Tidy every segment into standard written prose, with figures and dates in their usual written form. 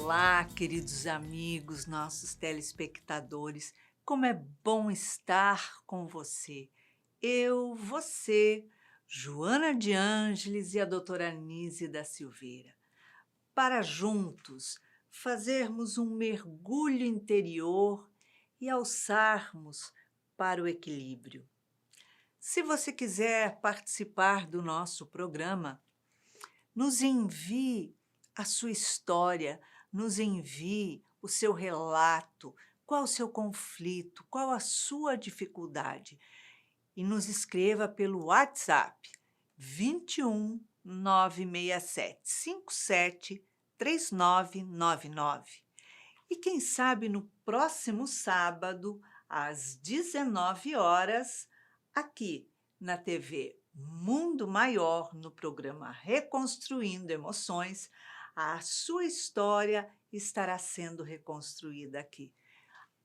Olá, queridos amigos, nossos telespectadores. Como é bom estar com você. Você, Joana de Ângeles e a doutora Anísia da Silveira, para juntos fazermos um mergulho interior e alçarmos para o equilíbrio. Se você quiser participar do nosso programa, nos envie a sua história, nos envie o seu relato, qual o seu conflito, qual a sua dificuldade. E nos escreva pelo WhatsApp 21 967 57 3999. E quem sabe no próximo sábado, às 19 horas, aqui na TV Mundo Maior, no programa Reconstruindo Emoções, a sua história estará sendo reconstruída aqui.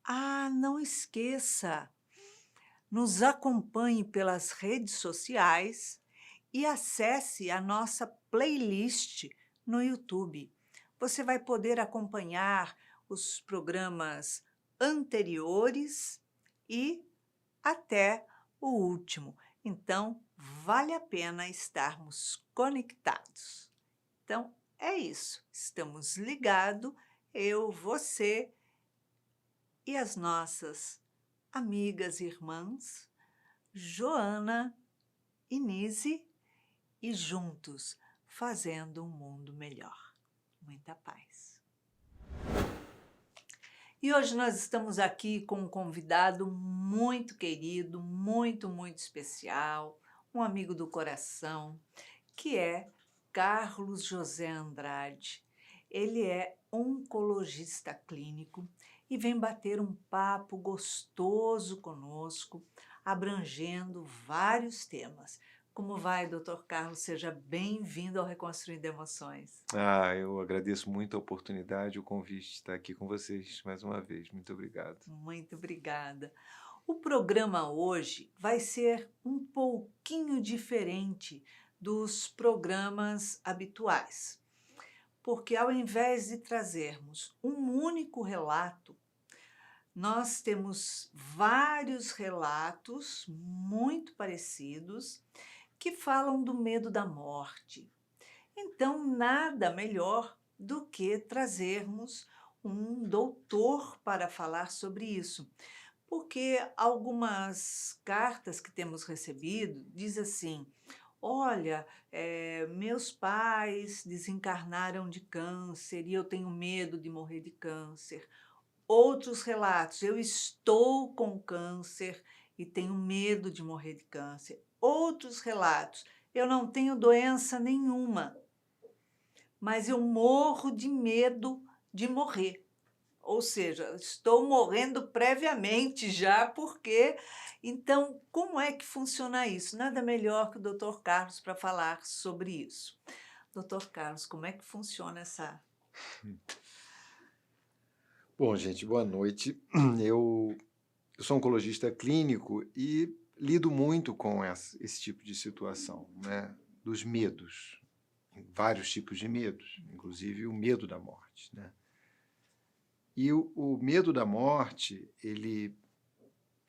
Ah, não esqueça, nos acompanhe pelas redes sociais e acesse a nossa playlist no YouTube. Você vai poder acompanhar os programas anteriores e até o último. Então, vale a pena estarmos conectados. Então, é isso. Estamos ligados, eu, você e as nossas amigas e irmãs, Joana e Nise, e juntos fazendo um mundo melhor. Muita paz. E hoje nós estamos aqui com um convidado muito querido, muito especial, um amigo do coração, que é Carlos José Andrade. Ele é oncologista clínico e vem bater um papo gostoso conosco, abrangendo vários temas. Como vai, doutor Carlos? Seja bem-vindo ao Reconstruindo Emoções. Eu agradeço muito a oportunidade, o convite de estar aqui com vocês mais uma vez. Muito obrigado. Muito obrigada. O programa hoje vai ser um pouquinho diferente dos programas habituais, porque ao invés de trazermos um único relato, nós temos vários relatos muito parecidos que falam do medo da morte. Então, nada melhor do que trazermos um doutor para falar sobre isso. Porque algumas cartas que temos recebido diz assim: olha, meus pais desencarnaram de câncer e eu tenho medo de morrer de câncer. Outros relatos: eu estou com câncer e tenho medo de morrer de câncer. Outros relatos: eu não tenho doença nenhuma, mas eu morro de medo de morrer. Ou seja, estou morrendo previamente já, porque... Então, como é que funciona isso? Nada melhor que o doutor Carlos para falar sobre isso. Doutor Carlos, como é que funciona essa... Bom, gente, boa noite. Eu sou oncologista clínico e lido muito com esse tipo de situação, né? Dos medos, vários tipos de medos, inclusive o medo da morte, né? E o medo da morte,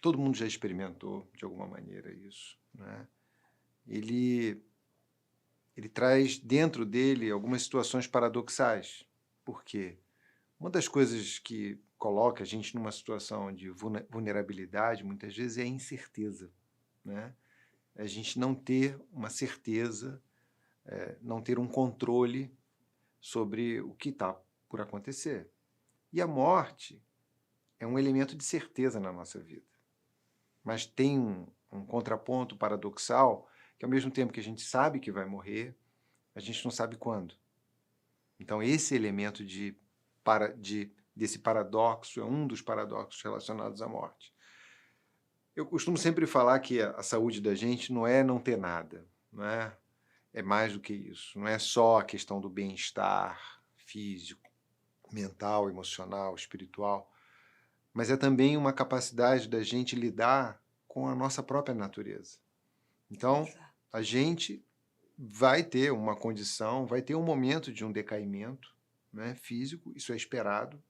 todo mundo já experimentou de alguma maneira isso, né? Ele traz dentro dele algumas situações paradoxais. Por quê? Uma das coisas que coloca a gente numa situação de vulnerabilidade, muitas vezes, é a incerteza, né? A gente não ter uma certeza, não ter um controle sobre o que está por acontecer. E a morte é um elemento de certeza na nossa vida. Mas tem um contraponto paradoxal, que ao mesmo tempo que a gente sabe que vai morrer, a gente não sabe quando. Então, esse elemento desse paradoxo é um dos paradoxos relacionados à morte. Eu costumo sempre falar que a saúde da gente não é não ter nada, não é? É mais do que isso. Não é só a questão do bem-estar físico, mental, emocional, espiritual, mas é também uma capacidade da gente lidar com a nossa própria natureza. Então, Exato. a gente vai ter uma condição, vai ter um momento de um decaimento, né, físico, isso é esperado.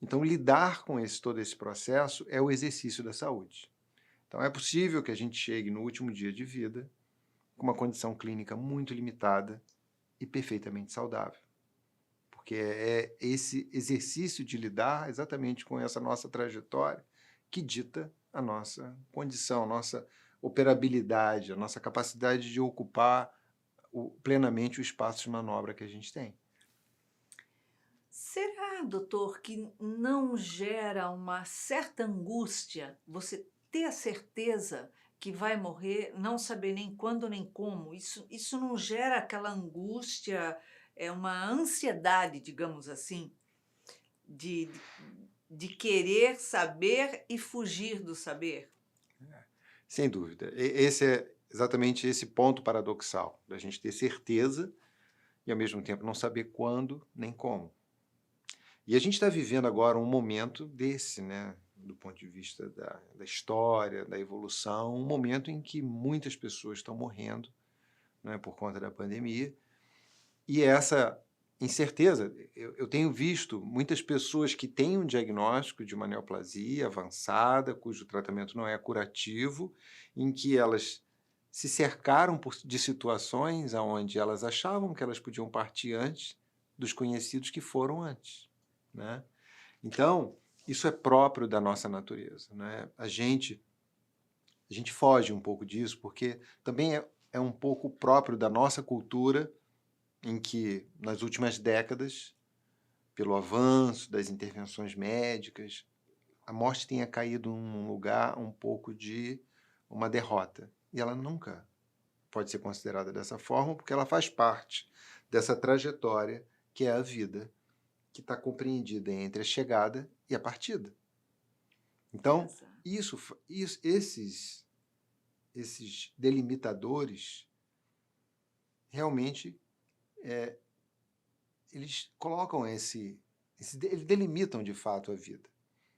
Então, lidar com todo esse processo é o exercício da saúde. Então, é possível que a gente chegue no último dia de vida com uma condição clínica muito limitada e perfeitamente saudável. Porque é esse exercício de lidar exatamente com essa nossa trajetória que dita a nossa condição, a nossa operabilidade, a nossa capacidade de ocupar plenamente o espaço de manobra que a gente tem. Será, doutor, que não gera uma certa angústia você ter a certeza que vai morrer, não saber nem quando nem como? Isso não gera aquela angústia, é uma ansiedade, digamos assim, de, de, de querer saber e fugir do saber? Sem dúvida. Esse é exatamente esse ponto paradoxal, da gente ter certeza e, ao mesmo tempo, não saber quando nem como. E a gente está vivendo agora um momento desse, né, do ponto de vista da história, da evolução, um momento em que muitas pessoas estão morrendo, né, por conta da pandemia. E essa incerteza, eu tenho visto muitas pessoas que têm um diagnóstico de uma neoplasia avançada, cujo tratamento não é curativo, em que elas se cercaram de situações onde elas achavam que elas podiam partir antes dos conhecidos que foram antes, né? Então, isso é próprio da nossa natureza, né? A gente foge um pouco disso, porque também é um pouco próprio da nossa cultura, em que, nas últimas décadas, pelo avanço das intervenções médicas, a morte tenha caído num lugar um pouco de uma derrota. E ela nunca pode ser considerada dessa forma, porque ela faz parte dessa trajetória que é a vida, que está compreendida entre a chegada e a partida. Então, Exato. esses delimitadores realmente eles colocam eles delimitam de fato a vida.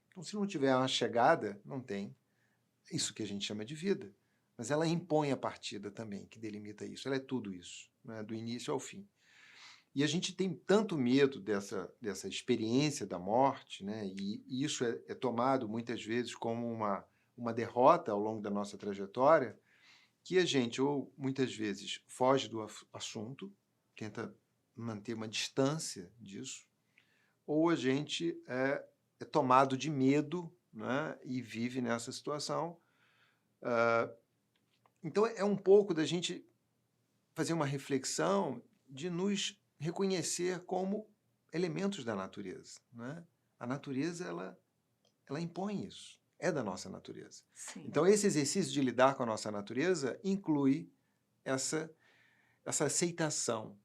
Então, se não tiver uma chegada, não tem isso que a gente chama de vida. Mas ela impõe a partida também, que delimita isso. Ela é tudo isso, né, do início ao fim. E a gente tem tanto medo dessa experiência da morte, né, e isso é tomado muitas vezes como uma derrota ao longo da nossa trajetória, que a gente, ou muitas vezes, foge do assunto, tenta manter uma distância disso, ou a gente é tomado de medo, né, e vive nessa situação. Então, é um pouco da gente fazer uma reflexão de nos reconhecer como elementos da natureza, né? A natureza, ela impõe isso, é da nossa natureza. Sim. Então, esse exercício de lidar com a nossa natureza inclui essa aceitação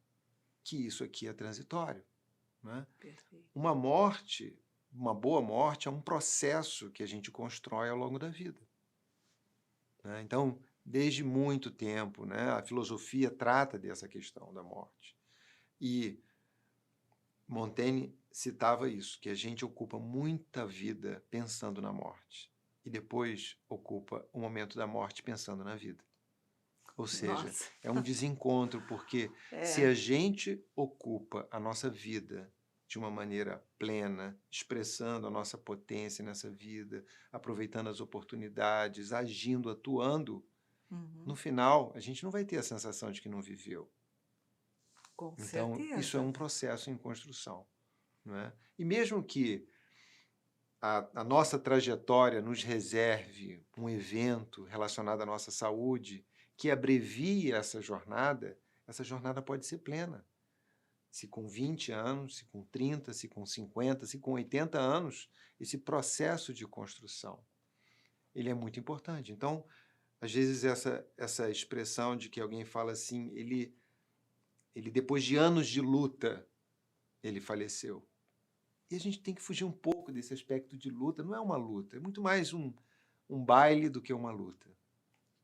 que isso aqui é transitório, né? Perfeito. Uma morte, uma boa morte, é um processo que a gente constrói ao longo da vida, né? Então, desde muito tempo, né, a filosofia trata dessa questão da morte. E Montaigne citava isso, que a gente ocupa muita vida pensando na morte e depois ocupa o momento da morte pensando na vida. Ou seja, Nossa. é um desencontro, porque se É. a gente ocupa a nossa vida de uma maneira plena, expressando a nossa potência nessa vida, aproveitando as oportunidades, agindo, atuando, no final, a gente não vai ter a sensação de que não viveu. Com Então, isso é certeza. um processo em construção, não é? E mesmo que a nossa trajetória nos reserve um evento relacionado à nossa saúde que abrevie essa jornada pode ser plena. Se com 20 anos, se com 30, se com 50, se com 80 anos, esse processo de construção, ele é muito importante. Então, às vezes essa expressão de que alguém fala assim, ele depois de anos de luta, ele faleceu. E a gente tem que fugir um pouco desse aspecto de luta. Não é uma luta, é muito mais um baile do que uma luta,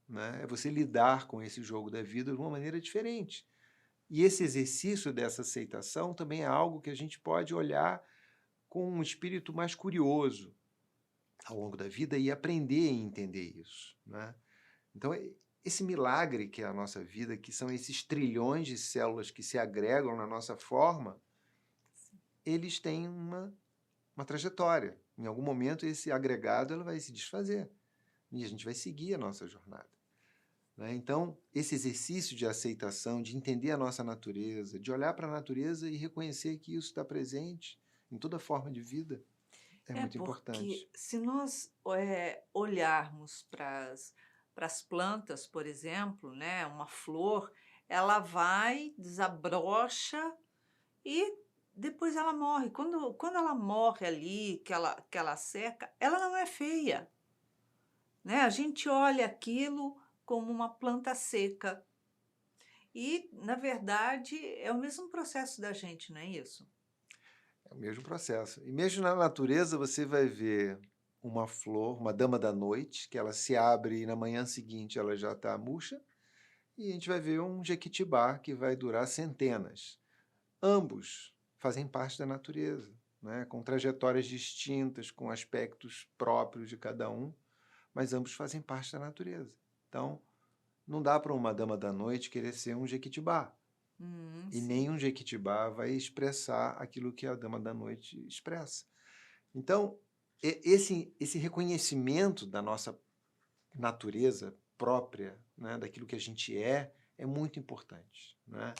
né? É você lidar com esse jogo da vida de uma maneira diferente. E esse exercício dessa aceitação também é algo que a gente pode olhar com um espírito mais curioso ao longo da vida e aprender a entender isso, né? Então, esse milagre que é a nossa vida, que são esses trilhões de células que se agregam na nossa forma, eles têm uma trajetória. Em algum momento, esse agregado ela vai se desfazer e a gente vai seguir a nossa jornada, né? Então, esse exercício de aceitação, de entender a nossa natureza, de olhar para a natureza e reconhecer que isso está presente em toda forma de vida, é É muito importante. porque se nós olharmos para as plantas, por exemplo, né, uma flor, ela vai, desabrocha e depois ela morre. Quando ela morre ali, que ela seca, ela não é feia, né? A gente olha aquilo como uma planta seca. E, na verdade, é o mesmo processo da gente, não é isso? É o mesmo processo. E mesmo na natureza, você vai ver uma flor, uma dama da noite, que ela se abre e na manhã seguinte ela já está murcha, e a gente vai ver um jequitibá que vai durar centenas. Ambos fazem parte da natureza, né? Com trajetórias distintas, com aspectos próprios de cada um, mas ambos fazem parte da natureza. Então, não dá para uma dama da noite querer ser um jequitibá. E nem Sim. um jequitibá vai expressar aquilo que a dama da noite expressa. Então, esse reconhecimento da nossa natureza própria, né, daquilo que a gente é muito importante, né?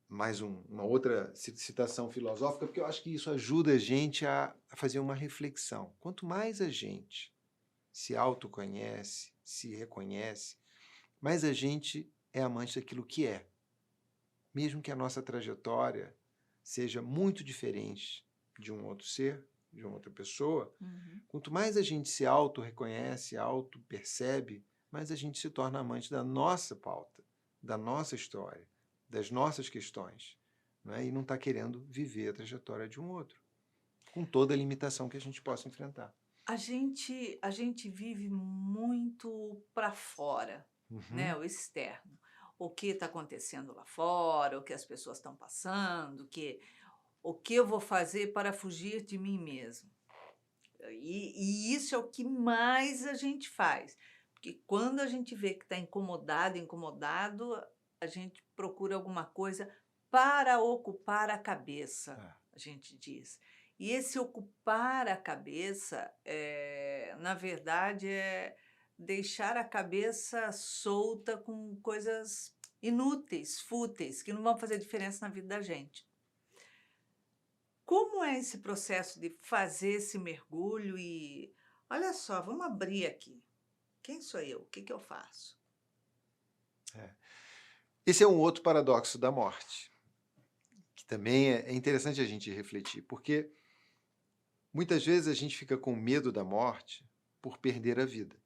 Mais uma outra citação filosófica, porque eu acho que isso ajuda a gente a fazer uma reflexão. Quanto mais a gente se autoconhece, se reconhece, mais a gente é amante daquilo que é. Mesmo que a nossa trajetória seja muito diferente de um outro ser, de uma outra pessoa, Uhum. quanto mais a gente se auto-reconhece, auto-percebe, mais a gente se torna amante da nossa pauta, da nossa história, das nossas questões, né? E não está querendo viver a trajetória de um outro, com toda a limitação que a gente possa enfrentar. A gente vive muito para fora, né, Uhum. o externo. O que está acontecendo lá fora, o que as pessoas estão passando, o que eu vou fazer para fugir de mim mesmo. E isso é o que mais a gente faz, porque quando a gente vê que está incomodado, a gente procura alguma coisa para ocupar a cabeça, É. a gente diz. E esse ocupar a cabeça, na verdade, é deixar a cabeça solta com coisas inúteis, fúteis, que não vão fazer diferença na vida da gente. Como é esse processo de fazer esse mergulho e olha só, vamos abrir aqui. Quem sou eu? O que que eu faço? Esse é um outro paradoxo da morte, que também é interessante a gente refletir, porque muitas vezes a gente fica com medo da morte por perder a vida,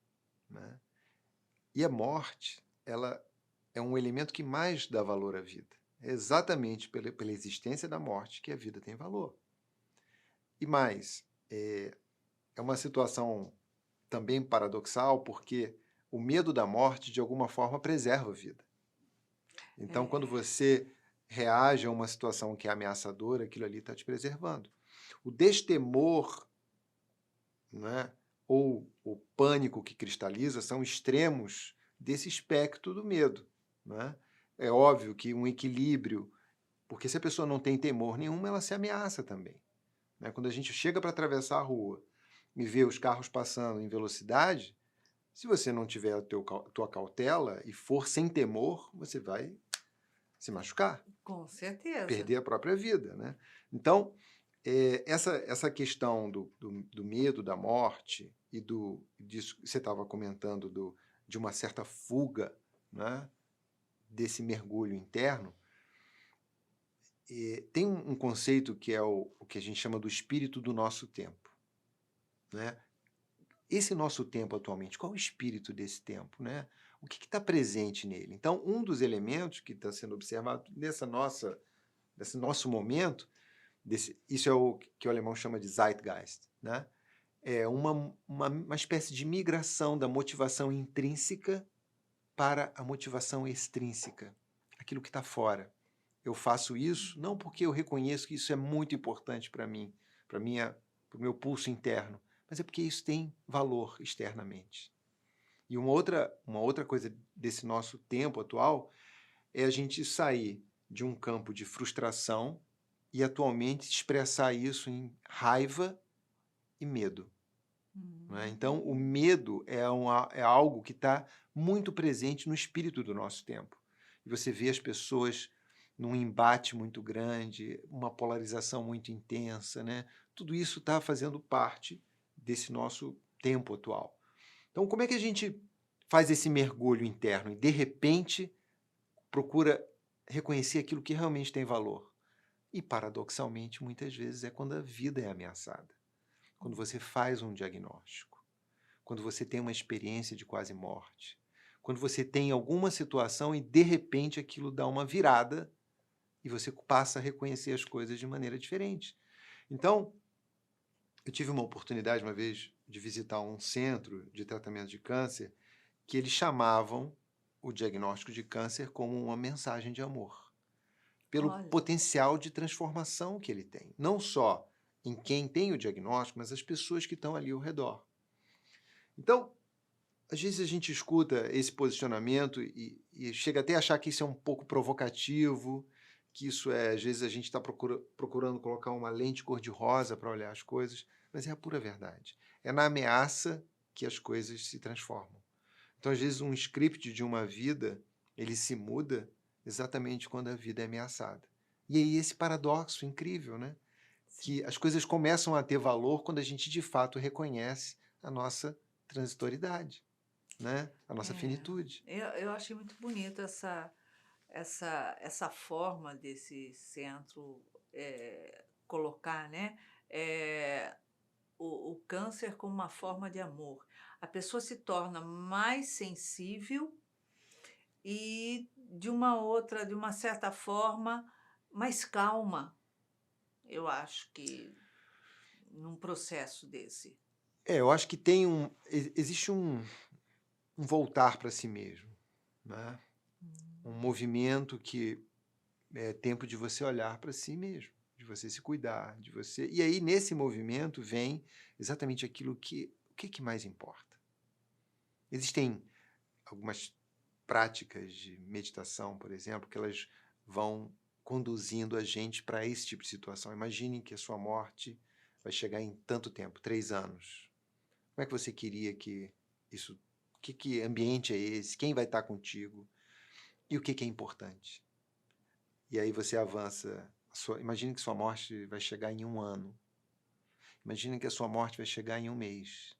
né? E a morte, ela é um elemento que mais dá valor à vida. É exatamente pela existência da morte que a vida tem valor. E mais, é uma situação também paradoxal, porque o medo da morte, de alguma forma, preserva a vida. Então, quando É, você reage a uma situação que é ameaçadora, aquilo ali está te preservando. O destemor, né, ou o pânico que cristaliza são extremos desse espectro do medo, né? É óbvio que um equilíbrio, porque se a pessoa não tem temor nenhum, ela se ameaça também, né? Quando a gente chega para atravessar a rua e vê os carros passando em velocidade, se você não tiver a tua cautela e for sem temor, você vai se machucar, com certeza. perder a própria vida, né? Então, essa questão do medo da morte e disso que você estava comentando, de uma certa fuga, né, desse mergulho interno, tem um conceito que é o que a gente chama do espírito do nosso tempo, né? Esse nosso tempo atualmente, qual é o espírito desse tempo, né? O que está presente nele? Então, um dos elementos que está sendo observado nesse nosso momento, isso é o que o alemão chama de Zeitgeist, né? É uma espécie de migração da motivação intrínseca para a motivação extrínseca, aquilo que está fora. Eu faço isso não porque eu reconheço que isso é muito importante para mim, para o meu pulso interno, mas é porque isso tem valor externamente. E uma outra coisa desse nosso tempo atual é a gente sair de um campo de frustração e atualmente expressar isso em raiva e medo. Né? Então, o medo é algo que está muito presente no espírito do nosso tempo. E você vê as pessoas num embate muito grande, uma polarização muito intensa, né? Tudo isso está fazendo parte desse nosso tempo atual. Então, como é que a gente faz esse mergulho interno e, de repente, procura reconhecer aquilo que realmente tem valor? E, paradoxalmente, muitas vezes é quando a vida é ameaçada, quando você faz um diagnóstico, quando você tem uma experiência de quase morte, quando você tem alguma situação e, de repente, aquilo dá uma virada e você passa a reconhecer as coisas de maneira diferente. Então, eu tive uma oportunidade uma vez de visitar um centro de tratamento de câncer que eles chamavam o diagnóstico de câncer como uma mensagem de amor, pelo Olha, potencial de transformação que ele tem, não só em quem tem o diagnóstico, mas as pessoas que estão ali ao redor. Então, às vezes a gente escuta esse posicionamento e chega até a achar que isso é um pouco provocativo, que isso é, às vezes a gente está procurando colocar uma lente cor-de-rosa para olhar as coisas, mas é a pura verdade. É na ameaça que as coisas se transformam. Então, às vezes, um script de uma vida, ele se muda exatamente quando a vida é ameaçada. E aí esse paradoxo incrível, né? sim. Que as coisas começam a ter valor quando a gente, de fato, reconhece a nossa transitoriedade, né? A nossa É, finitude. eu achei muito bonito essa forma desse centro colocar, né? eh, o câncer como uma forma de amor. A pessoa se torna mais sensível e, de uma certa forma, mais calma, eu acho que num processo desse. Eu acho que existe um voltar para si mesmo, né? Um movimento que é tempo de você olhar para si mesmo, de você se cuidar, de você. E aí nesse movimento vem exatamente o que mais importa. Existem algumas práticas de meditação, por exemplo, que elas vão conduzindo a gente para esse tipo de situação. Imagine que a sua morte vai chegar em tanto tempo, 3 anos. Como é que você queria que isso... que ambiente é esse? Quem vai estar contigo? E o que é importante? E aí você avança. Imagine que sua morte vai chegar em 1 ano. Imagine que a sua morte vai chegar em 1 mês.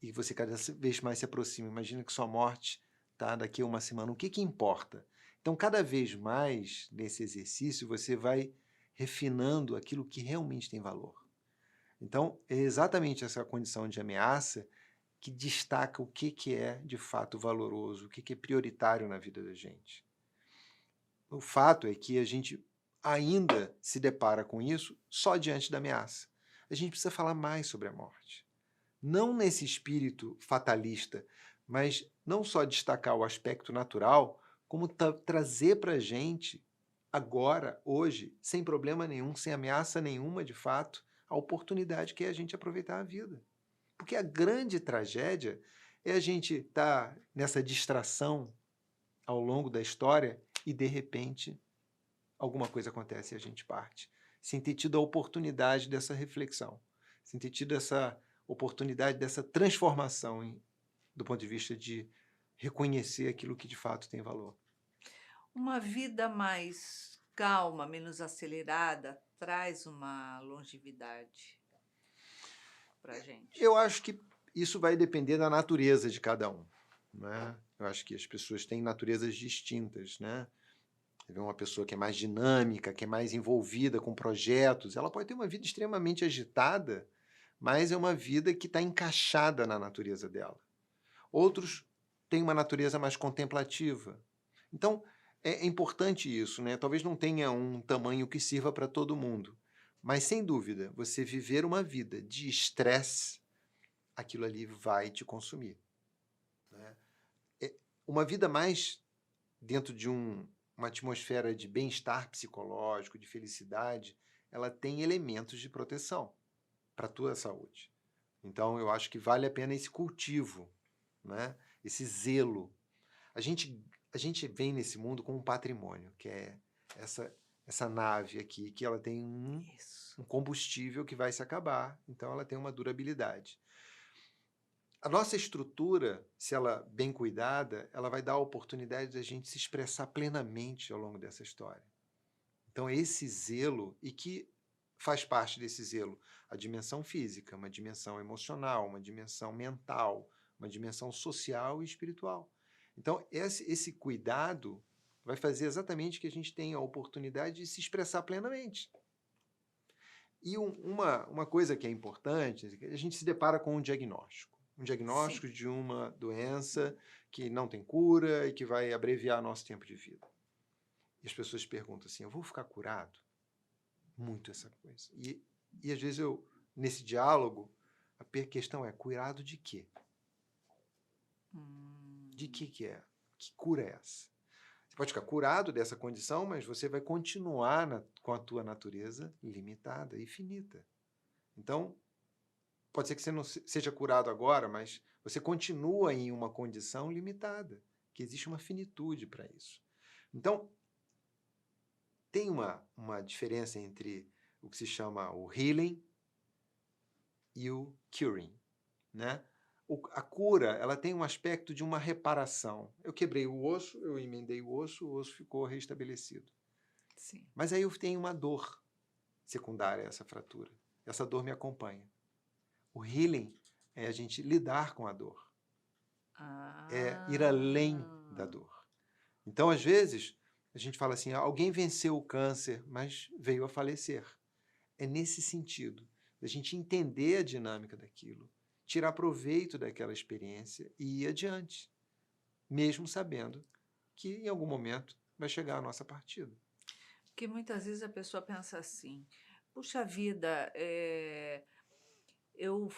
E você cada vez mais se aproxima. Imagina que sua morte está daqui a 1 semana. O que importa? Então, cada vez mais nesse exercício, você vai refinando aquilo que realmente tem valor. Então, é exatamente essa condição de ameaça que destaca o que é de fato valoroso, o que é prioritário na vida da gente. O fato é que a gente ainda se depara com isso só diante da ameaça. A gente precisa falar mais sobre a morte. Não nesse espírito fatalista, mas não só destacar o aspecto natural, como trazer para a gente, agora, hoje, sem problema nenhum, sem ameaça nenhuma de fato, a oportunidade que é a gente aproveitar a vida. Porque a grande tragédia é a gente estar nessa distração ao longo da história e, de repente, alguma coisa acontece e a gente parte. Sem ter tido a oportunidade dessa reflexão, sem ter tido essa oportunidade dessa transformação do ponto de vista de reconhecer aquilo que de fato tem valor. Uma vida mais calma, menos acelerada, traz uma longevidade para a gente. Eu acho que isso vai depender da natureza de cada um, né? Eu acho que as pessoas têm naturezas distintas, né? Você vê uma pessoa que é mais dinâmica, que é mais envolvida com projetos, ela pode ter uma vida extremamente agitada, mas é uma vida que está encaixada na natureza dela. Outros têm uma natureza mais contemplativa. Então, é importante isso, né? Talvez não tenha um tamanho que sirva para todo mundo, mas sem dúvida, você viver uma vida de estresse, aquilo ali vai te consumir, né? Uma vida mais dentro de uma atmosfera de bem-estar psicológico, de felicidade, ela tem elementos de proteção para a tua saúde. Então, eu acho que vale a pena esse cultivo, né? Esse zelo. A gente vem nesse mundo com um patrimônio, que é essa nave aqui, que ela tem um Isso. combustível que vai se acabar, então ela tem uma durabilidade. A nossa estrutura, se ela bem cuidada, ela vai dar a oportunidade da gente se expressar plenamente ao longo dessa história. Então, esse zelo, e que faz parte desse zelo a dimensão física, uma dimensão emocional, uma dimensão mental, uma dimensão social e espiritual. Então, esse cuidado vai fazer exatamente que a gente tenha a oportunidade de se expressar plenamente. E uma coisa que é importante, a gente se depara com um diagnóstico. Um diagnóstico Sim. de uma doença que não tem cura e que vai abreviar nosso tempo de vida. E as pessoas perguntam assim, eu vou ficar curado? Muito essa coisa. E às vezes nesse diálogo, a questão é, curado de quê? De que é? Que cura é essa? Você pode ficar curado dessa condição, mas você vai continuar com a tua natureza limitada e finita. Então, pode ser que você não seja curado agora, mas você continua em uma condição limitada, que existe uma finitude para isso. Então, tem uma diferença entre o que se chama o healing e o curing, né? A cura, ela tem um aspecto de uma reparação. Eu quebrei o osso, eu emendei o osso ficou restabelecido. Sim. Mas aí eu tenho uma dor secundária a essa fratura. Essa dor me acompanha. O healing é a gente lidar com a dor. É ir além da dor. Então, às vezes, a gente fala assim, alguém venceu o câncer, mas veio a falecer. É nesse sentido, da gente entender a dinâmica daquilo, tirar proveito daquela experiência e ir adiante, mesmo sabendo que em algum momento vai chegar a nossa partida. Porque muitas vezes a pessoa pensa assim, puxa vida, eu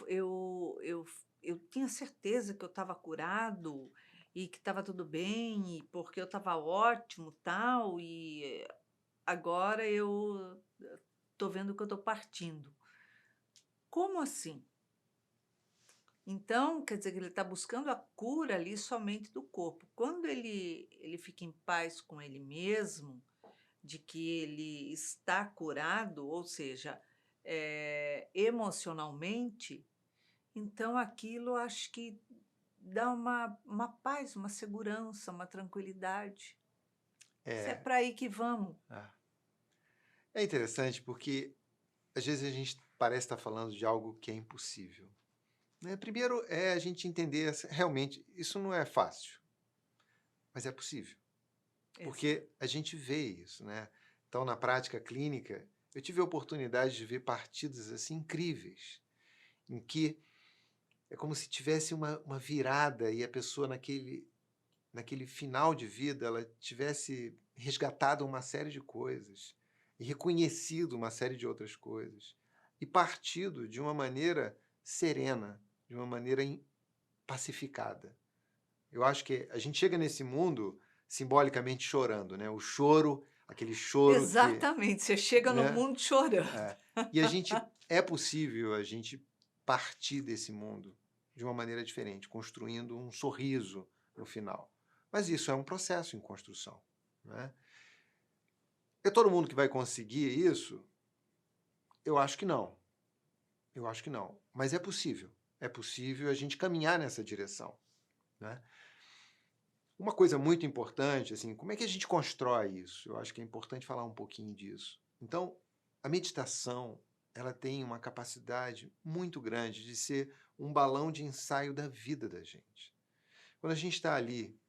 tinha certeza que eu estava curado e que estava tudo bem, e porque eu estava ótimo, tal, e agora eu estou vendo que eu estou partindo. Como assim? Então, quer dizer que ele está buscando a cura ali somente do corpo. Quando ele fica em paz com ele mesmo, de que ele está curado, ou seja, emocionalmente, então aquilo acho que dá uma paz, uma segurança, uma tranquilidade. Se é É, para aí que vamos. é interessante porque às vezes a gente parece estar falando de algo que é impossível. Né? Primeiro é a gente entender realmente, isso não é fácil, mas é possível. Exato. Porque a gente vê isso, né? Então, na prática clínica, eu tive a oportunidade de ver partidas assim incríveis, em que é como se tivesse uma virada e a pessoa naquele final de vida ela tivesse resgatado uma série de coisas e reconhecido uma série de outras coisas e partido de uma maneira serena, de uma maneira pacificada. Eu acho que a gente chega nesse mundo simbolicamente chorando, né? O choro, aquele choro que, Exatamente, você chega no né? mundo chorando. E é possível a gente partir desse mundo de uma maneira diferente, construindo um sorriso no final. Mas isso é um processo em construção, né? É todo mundo que vai conseguir isso? Eu acho que não. Eu acho que não. Mas é possível. É possível a gente caminhar nessa direção, né? Uma coisa muito importante, assim, como é que a gente constrói isso? Eu acho que é importante falar um pouquinho disso. Então, a meditação, ela tem uma capacidade muito grande de ser um balão de ensaio da vida da gente. Quando a gente está ali,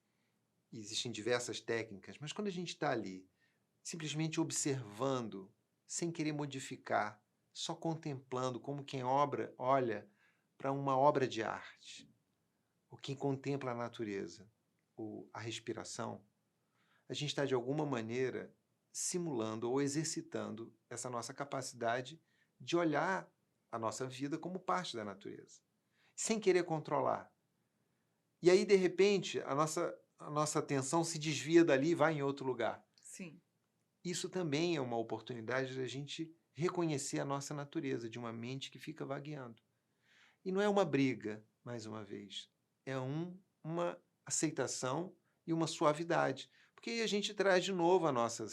e existem diversas técnicas, mas quando a gente está ali, simplesmente observando, sem querer modificar, só contemplando, como quem olha para uma obra de arte, ou quem contempla a natureza, ou a respiração, a gente está, de alguma maneira, simulando ou exercitando essa nossa capacidade de olhar a nossa vida como parte da natureza, sem querer controlar. E aí, de repente, a nossa atenção se desvia dali e vai em outro lugar. Sim. Isso também é uma oportunidade da gente reconhecer a nossa natureza, de uma mente que fica vagueando. E não é uma briga, mais uma vez, é uma aceitação e uma suavidade. Porque aí a gente traz de novo a nossa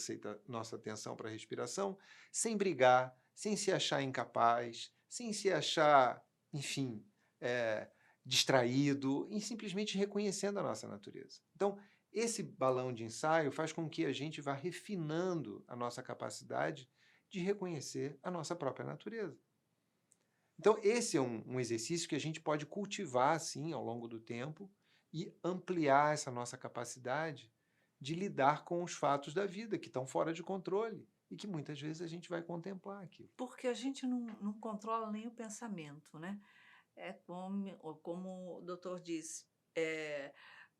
atenção para a respiração, sem brigar, sem se achar incapaz, sem se achar, enfim, distraído, e simplesmente reconhecendo a nossa natureza. Então, esse balão de ensaio faz com que a gente vá refinando a nossa capacidade de reconhecer a nossa própria natureza. Então, esse é um exercício que a gente pode cultivar, assim, ao longo do tempo e ampliar essa nossa capacidade de lidar com os fatos da vida que estão fora de controle e que muitas vezes a gente vai contemplar aquilo. Porque a gente não controla nem o pensamento, né? É como o doutor disse,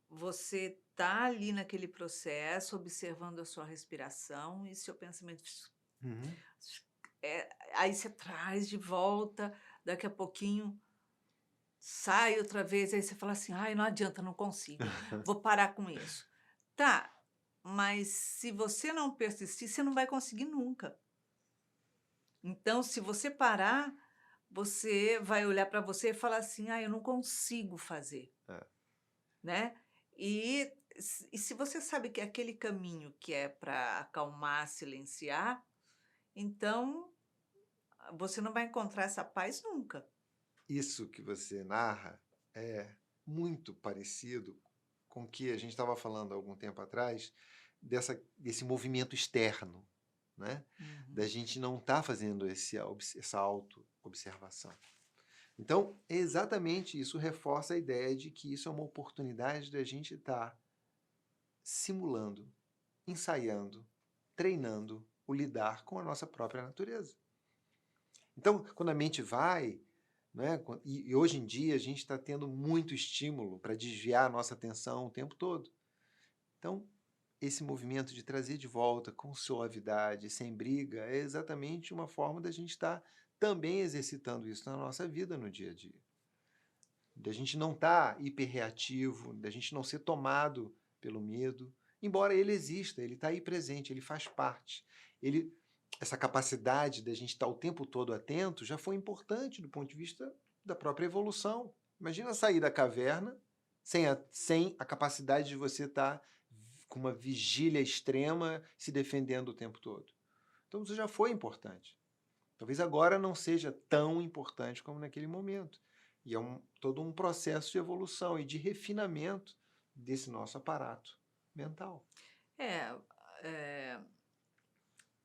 você está ali naquele processo, observando a sua respiração e seu pensamento. Uhum. Aí você traz de volta, daqui a pouquinho sai outra vez, aí você fala assim: ai, não adianta, não consigo, vou parar com isso. Tá, mas se você não persistir, você não vai conseguir nunca. Então, se você parar, você vai olhar para você e falar assim: ah, eu não consigo fazer, É. né? E se você sabe que é aquele caminho que é para acalmar, silenciar, então você não vai encontrar essa paz nunca. Isso que você narra é muito parecido com o que a gente estava falando há algum tempo atrás, desse movimento externo, né? Da gente não estar fazendo essa auto-observação. Então, exatamente isso reforça a ideia de que isso é uma oportunidade da gente estar simulando, ensaiando, treinando o lidar com a nossa própria natureza. Então, quando a mente vai, né, e hoje em dia a gente está tendo muito estímulo para desviar a nossa atenção o tempo todo. Então, esse movimento de trazer de volta com suavidade, sem briga, é exatamente uma forma da gente estar também exercitando isso na nossa vida no dia a dia. Da gente não estar hiperreativo, da gente não ser tomado pelo medo, embora ele exista, ele está aí presente, ele faz parte. Essa capacidade da gente estar o tempo todo atento já foi importante do ponto de vista da própria evolução. Imagina sair da caverna sem a capacidade de você estar com uma vigília extrema se defendendo o tempo todo. Então isso já foi importante. Talvez agora não seja tão importante como naquele momento. E é todo um processo de evolução e de refinamento desse nosso aparato mental. É,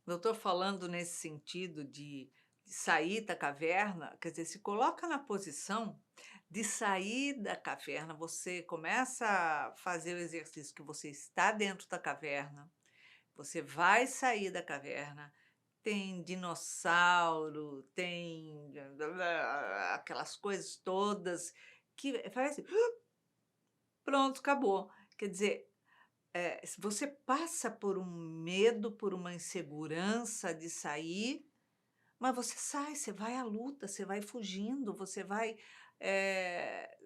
doutor, falando nesse sentido de sair da caverna, quer dizer, se coloca na posição de sair da caverna, você começa a fazer o exercício que você está dentro da caverna, você vai sair da caverna, tem dinossauro, tem aquelas coisas todas que faz assim, pronto, acabou. Quer dizer, se você passa por um medo, por uma insegurança de sair, mas você sai, você vai à luta, você vai fugindo, você vai.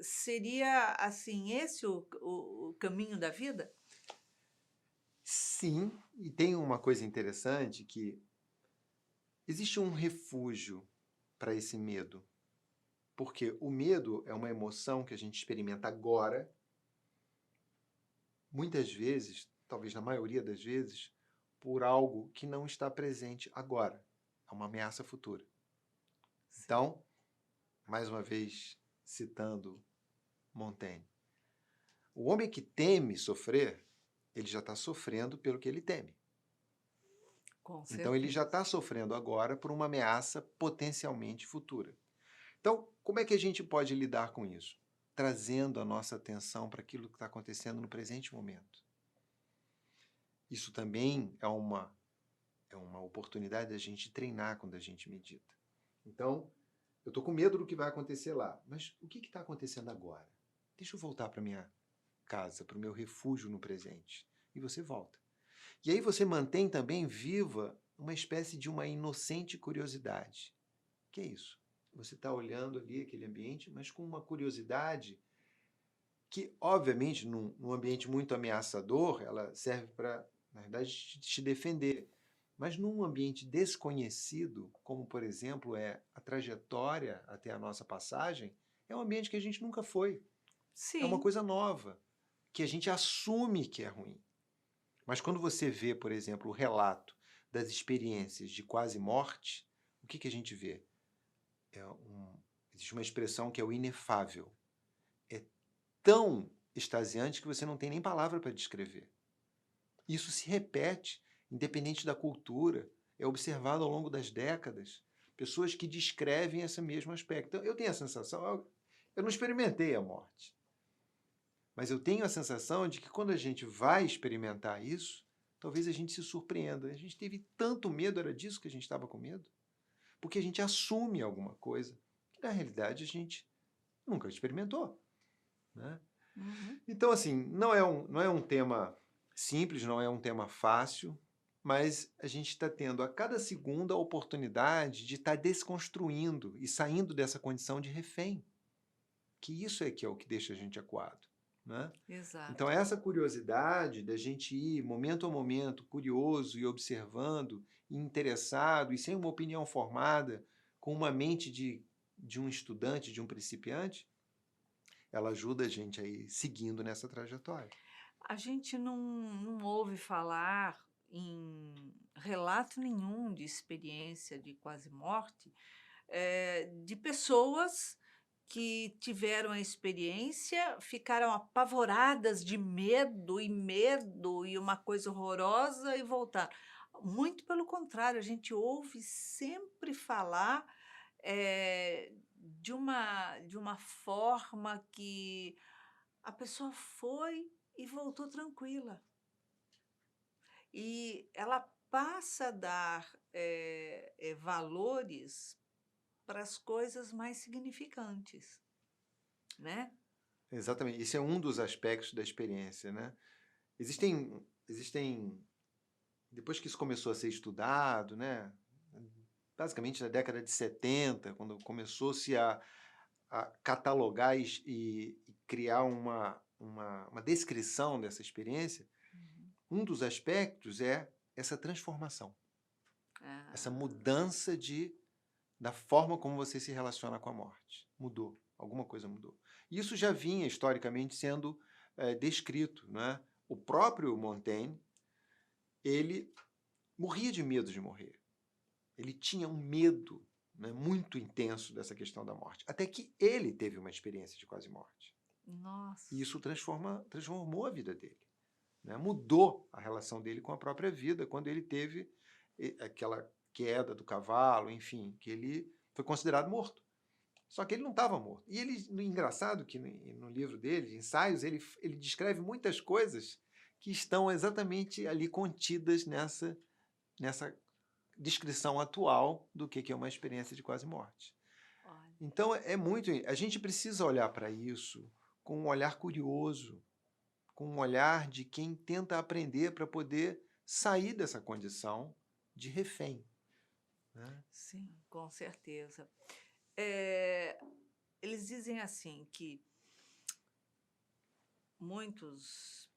Seria assim, esse o caminho da vida? Sim, e tem uma coisa interessante que existe um refúgio para esse medo. Porque o medo é uma emoção que a gente experimenta agora, muitas vezes, talvez na maioria das vezes, por algo que não está presente agora. É uma ameaça futura. Então, mais uma vez citando Montaigne, o homem que teme sofrer, ele já está sofrendo pelo que ele teme. Com Então, ele já certeza. está sofrendo agora por uma ameaça potencialmente futura. Então, como é que a gente pode lidar com isso? Trazendo a nossa atenção para aquilo que está acontecendo no presente momento. Isso também é uma oportunidade da gente treinar quando a gente medita. Então, eu estou com medo do que vai acontecer lá, mas o que está acontecendo agora? Deixa eu voltar para minha casa, para o meu refúgio no presente. E você volta. E aí você mantém também viva uma espécie de uma inocente curiosidade. Que é isso? Você está olhando ali aquele ambiente, mas com uma curiosidade que, obviamente, num ambiente muito ameaçador, ela serve para, na verdade, te defender. Mas num ambiente desconhecido, como, por exemplo, é a trajetória até a nossa passagem, é um ambiente que a gente nunca foi. É uma Sim, coisa nova, que a gente assume que é ruim. Mas quando você vê, por exemplo, o relato das experiências de quase morte, o que a gente vê? Existe uma expressão que é o inefável. É tão extasiante que você não tem nem palavra para descrever. Isso se repete, independente da cultura, é observado ao longo das décadas. Pessoas que descrevem esse mesmo aspecto. Então, eu tenho a sensação, eu não experimentei a morte, mas eu tenho a sensação de que quando a gente vai experimentar isso, talvez a gente se surpreenda. A gente teve tanto medo, era disso que a gente estava com medo? Porque a gente assume alguma coisa que, na realidade, a gente nunca experimentou, né? Uhum. Então, assim, não é um tema simples, não é um tema fácil, mas a gente está tendo a cada segundo a oportunidade de estar desconstruindo e saindo dessa condição de refém, que isso é que é o que deixa a gente acuado, né? Então, Exato. essa curiosidade da gente ir momento a momento, curioso e observando, e interessado e sem uma opinião formada, com uma mente de um estudante, de um principiante, ela ajuda a gente a ir seguindo nessa trajetória. A gente não ouve falar em relato nenhum de experiência de quase morte, de pessoas que tiveram a experiência, ficaram apavoradas de medo e uma coisa horrorosa e voltaram. Muito pelo contrário, a gente ouve sempre falar, de uma forma que a pessoa foi e voltou tranquila. E ela passa a dar, valores para as coisas mais significantes, né? Exatamente. Esse é um dos aspectos da experiência, né? Existem, depois que isso começou a ser estudado, né? Basicamente na década de 70, quando começou-se a catalogar e criar uma descrição dessa experiência, Uhum. um dos aspectos é essa transformação, essa Ah, mudança da forma como você se relaciona com a morte. Mudou, alguma coisa mudou. Isso já vinha historicamente sendo descrito, né? O próprio Montaigne, ele morria de medo de morrer. Ele tinha um medo, né, muito intenso dessa questão da morte. Até que ele teve uma experiência de quase morte. E nossa. isso transformou a vida dele, né? Mudou a relação dele com a própria vida quando ele teve aquela queda do cavalo, enfim, que ele foi considerado morto. Só que ele não estava morto. E ele, engraçado que no livro dele, Ensaios, ele descreve muitas coisas que estão exatamente ali contidas nessa descrição atual do que é uma experiência de quase morte. Olha, Então, a gente precisa olhar para isso com um olhar curioso, com um olhar de quem tenta aprender para poder sair dessa condição de refém, né? sim, com certeza. Eh, Eles dizem assim que muitos,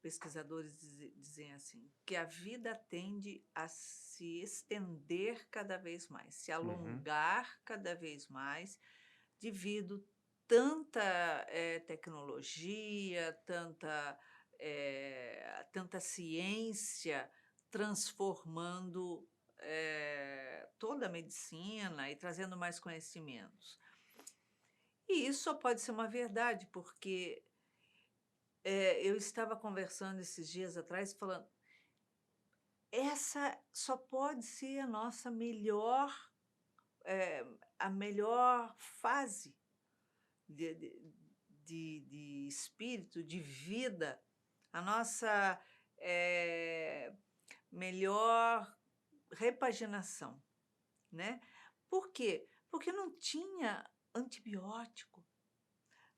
pesquisadores dizem assim, que a vida tende a se estender cada vez mais, se Uhum. alongar cada vez mais, devido tanta, tecnologia, tanta ciência transformando, toda a medicina e trazendo mais conhecimentos. E isso só pode ser uma verdade, porque, eu estava conversando esses dias atrás falando, essa só pode ser a nossa melhor, a melhor fase de de de espírito, de vida, a nossa, melhor repaginação, né. Por quê? Porque não tinha antibiótico,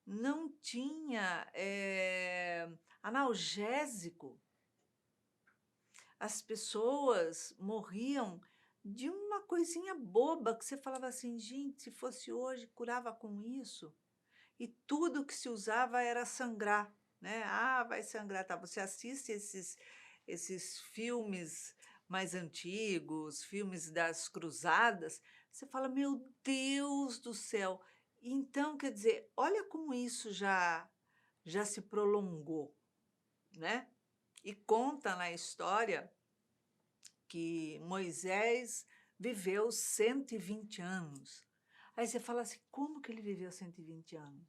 não tinha, analgésico. As pessoas morriam de uma coisinha boba que você falava assim: "Gente, se fosse hoje, curava com isso". E tudo que se usava era sangrar, né. "Ah, vai sangrar", tá. Você assiste esses filmes mais antigos, filmes das cruzadas, você fala: "Meu Deus do céu". Então, quer dizer, olha como isso já se prolongou, né. E conta na história que Moisés viveu 120 anos. Aí você fala assim, como que ele viveu 120 anos?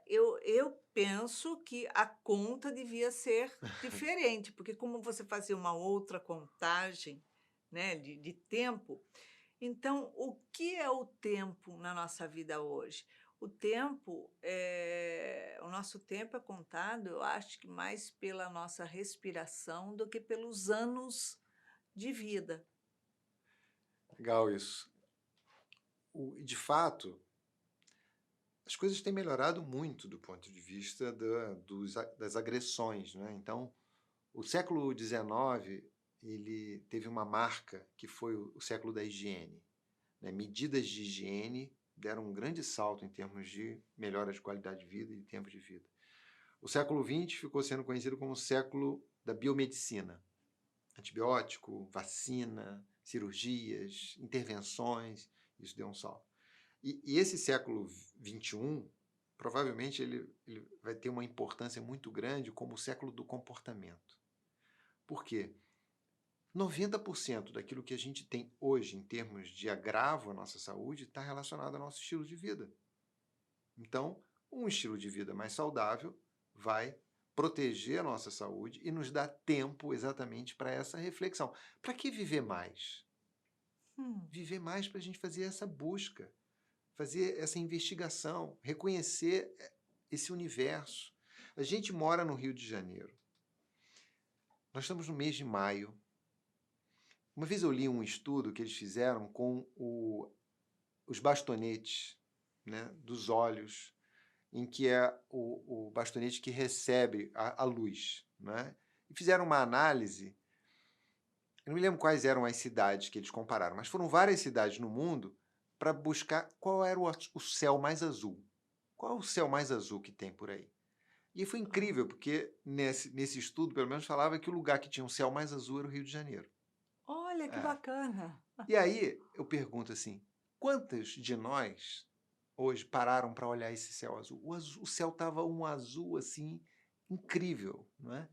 Eu penso que a conta devia ser diferente, porque como você fazia uma outra contagem, né, de tempo, então o que é o tempo na nossa vida hoje? O nosso tempo é contado, eu acho que mais pela nossa respiração do que pelos anos de vida. Legal isso. De fato, as coisas têm melhorado muito do ponto de vista das agressões, né? Então, o século XIX ele teve uma marca que foi o século da higiene, né? Medidas de higiene deram um grande salto em termos de melhora de qualidade de vida e de tempo de vida. O século XX ficou sendo conhecido como o século da biomedicina. Antibiótico, vacina, cirurgias, intervenções, isso deu um salto. E esse século XXI, provavelmente ele vai ter uma importância muito grande como o século do comportamento. Por quê? 90% daquilo que a gente tem hoje em termos de agravo à nossa saúde está relacionado ao nosso estilo de vida. Então, um estilo de vida mais saudável vai proteger a nossa saúde e nos dar tempo exatamente para essa reflexão. Para que viver mais? Viver mais para a gente fazer essa busca, fazer essa investigação, reconhecer esse universo. A gente mora no Rio de Janeiro. Nós estamos no mês de maio. Uma vez eu li um estudo que eles fizeram com os bastonetes, né, dos olhos, em que é o bastonete que recebe a luz. Né? E fizeram uma análise, eu não me lembro quais eram as cidades que eles compararam, mas foram várias cidades no mundo para buscar qual era o céu mais azul. Qual é o céu mais azul que tem por aí? E foi incrível, porque nesse estudo, pelo menos, falava que o lugar que tinha um céu mais azul era o Rio de Janeiro. Olha que É. bacana! E aí eu pergunto assim, quantos de nós hoje pararam para olhar esse céu azul? O céu estava um azul assim incrível, não é?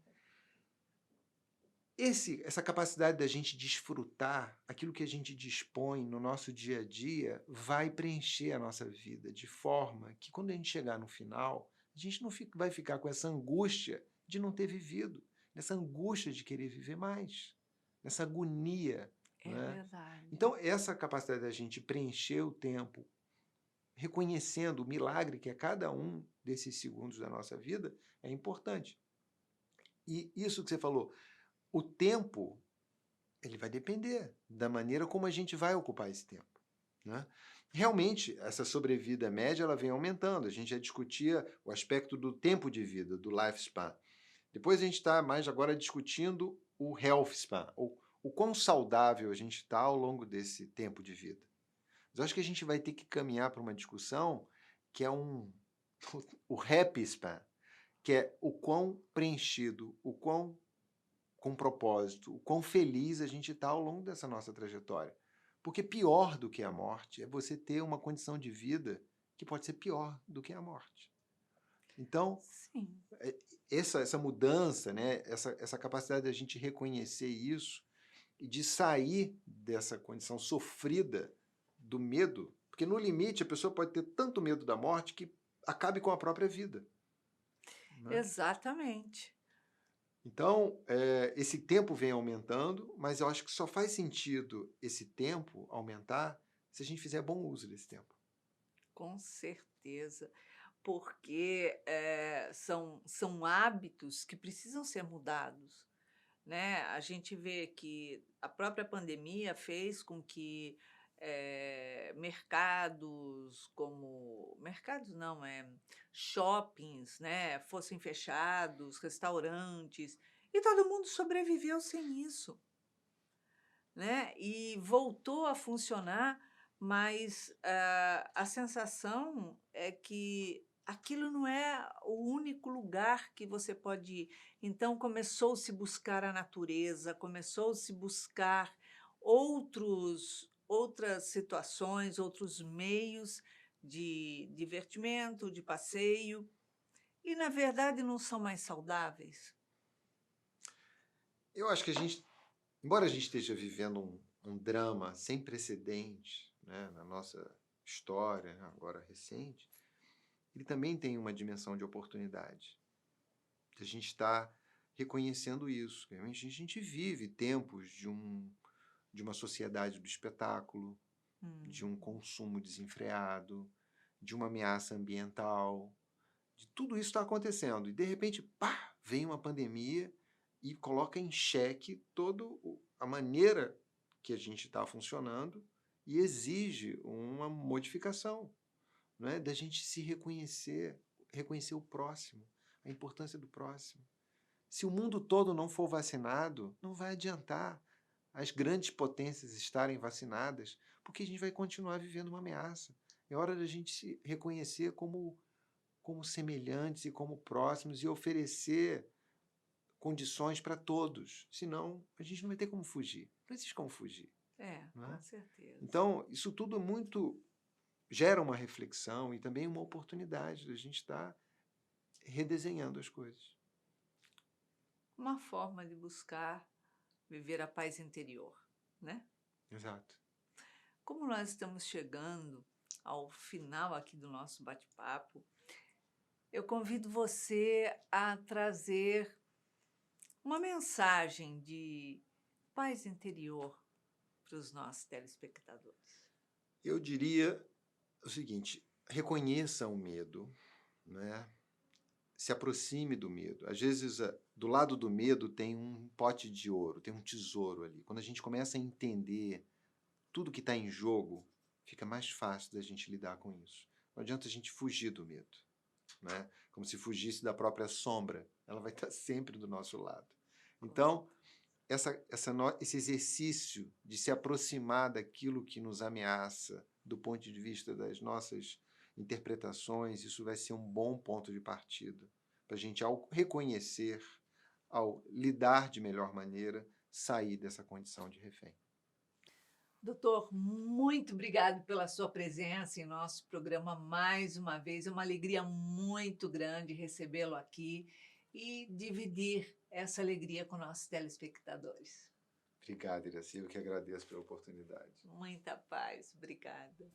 Essa capacidade da gente desfrutar aquilo que a gente dispõe no nosso dia a dia vai preencher a nossa vida de forma que quando a gente chegar no final, a gente não vai ficar com essa angústia de não ter vivido, nessa angústia de querer viver mais, nessa agonia. É Né? verdade. Então, essa capacidade da gente preencher o tempo, reconhecendo o milagre que é cada um desses segundos da nossa vida, é importante. E isso que você falou, o tempo, ele vai depender da maneira como a gente vai ocupar esse tempo. Né? Realmente, essa sobrevida média ela vem aumentando. A gente já discutia o aspecto do tempo de vida, do lifespan. Depois a gente está mais agora discutindo o health span, o quão saudável a gente está ao longo desse tempo de vida. Mas eu acho que a gente vai ter que caminhar para uma discussão que é o happy span, que é o quão preenchido, o quão com propósito, o quão feliz a gente está ao longo dessa nossa trajetória. Porque pior do que a morte é você ter uma condição de vida que pode ser pior do que a morte. Então, Sim. essa mudança, né, essa capacidade da gente reconhecer isso e de sair dessa condição sofrida do medo, porque no limite a pessoa pode ter tanto medo da morte que acabe com a própria vida. Né? Exatamente. Então, esse tempo vem aumentando, mas eu acho que só faz sentido esse tempo aumentar se a gente fizer bom uso desse tempo. Com certeza, porque são hábitos que precisam ser mudados, né? A gente vê que a própria pandemia fez com que mercados não, shoppings, né, fossem fechados, restaurantes, e todo mundo sobreviveu sem isso, né? E voltou a funcionar, mas a sensação é que aquilo não é o único lugar que você pode ir. Então começou-se buscar a natureza, começou-se buscar outras situações, outros meios de divertimento, de passeio, e na verdade não são mais saudáveis. Eu acho que embora a gente esteja vivendo um drama sem precedentes, né, na nossa história, agora recente, ele também tem uma dimensão de oportunidade. A gente está reconhecendo isso. Realmente a gente vive tempos de uma sociedade do espetáculo, de um consumo desenfreado, de uma ameaça ambiental, de tudo isso está acontecendo. E, de repente, pá, vem uma pandemia e coloca em xeque toda a maneira que a gente está funcionando e exige uma modificação, não é? Da gente se reconhecer o próximo, a importância do próximo. Se o mundo todo não for vacinado, não vai adiantar as grandes potências estarem vacinadas, porque a gente vai continuar vivendo uma ameaça. É hora da gente se reconhecer como semelhantes e como próximos e oferecer condições para todos. Senão, a gente não vai ter como fugir. Não existe como fugir. Não Com é? certeza. Então, isso tudo gera uma reflexão e também uma oportunidade da gente estar redesenhando as coisas. Uma forma de buscar viver a paz interior, né? Exato. Como nós estamos chegando ao final aqui do nosso bate-papo, eu convido você a trazer uma mensagem de paz interior para os nossos telespectadores. Eu diria o seguinte: reconheça o medo, né? Se aproxime do medo. Às vezes, do lado do medo tem um pote de ouro, tem um tesouro ali. Quando a gente começa a entender tudo que está em jogo, fica mais fácil da gente lidar com isso. Não adianta a gente fugir do medo, né? Como se fugisse da própria sombra. Ela vai estar sempre do nosso lado. Então, esse exercício de se aproximar daquilo que nos ameaça, do ponto de vista das nossas interpretações, isso vai ser um bom ponto de partida para a gente, ao reconhecer, ao lidar de melhor maneira, sair dessa condição de refém. Doutor, muito obrigado pela sua presença em nosso programa mais uma vez. É uma alegria muito grande recebê-lo aqui e dividir essa alegria com nossos telespectadores. Obrigado, Iraci. Eu que agradeço pela oportunidade. Muita paz. Obrigada.